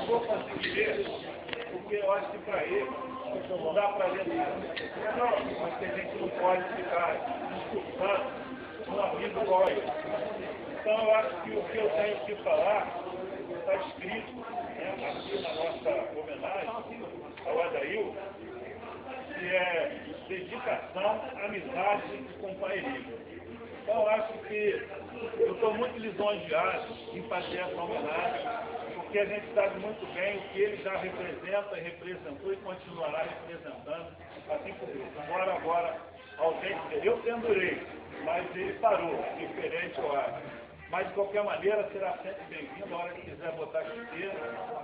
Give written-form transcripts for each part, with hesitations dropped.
vou conseguir, porque eu acho que para ele não dá para ler nada. Não, mas que a gente não pode ficar discutindo um amigo igual ele. Então eu acho que o que eu tenho que falar está escrito, né, aqui na nossa homenagem ao Adail, que é dedicação, amizade e companheirismo. Então eu acho que eu estou muito lisonjeado em fazer essa homenagem, porque a gente sabe muito bem o que ele já representa, representou e continuará representando assim por isso. Embora agora ausente dele, eu pendurei, mas ele parou, diferente eu acho. Mas de qualquer maneira será sempre bem-vindo, a hora que quiser botar chuteira,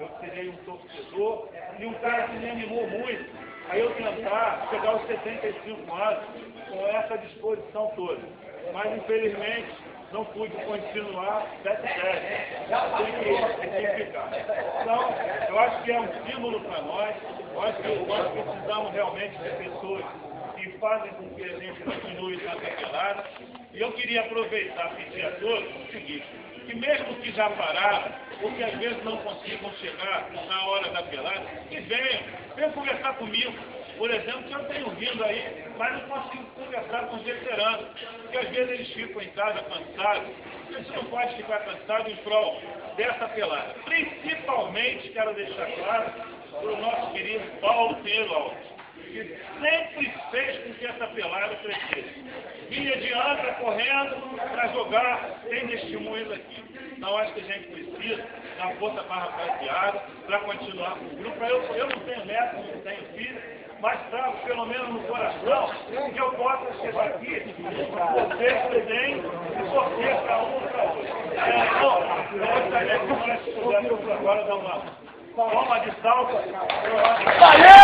eu serei um torcedor e um cara que me animou muito a eu tentar chegar aos 75 anos com essa disposição toda. Mas infelizmente não pude continuar 7 tem que ficar. Então, eu acho que é um símbolo para nós, eu acho que nós precisamos realmente de pessoas que fazem com que a gente continue nessa pelada. E eu queria aproveitar e pedir a todos o seguinte, que mesmo que já pararam, ou que às vezes não consigam chegar na hora da pelada, que venham conversar comigo. Por exemplo, que eu tenho vindo aí, mas não consigo conversar com os veteranos, porque às vezes eles ficam em casa cansados. A gente não pode ficar cansado em prol dessa pelada. Principalmente, quero deixar claro, para o nosso querido Paulo Pinheiro Alves, que sempre fez com que essa pelada crescesse. Vinha de anda correndo para jogar, tem testemunhos aqui. Então acho que a gente precisa dar força para a rapaziada, para continuar com o grupo. Eu não tenho neto, não tenho filho, mas trago pelo menos no coração que eu possa chegar aqui, vocês bem e torcer para um para outro. Eu gostaria que nós pudéssemos agora dar uma toma de salva. Valeu!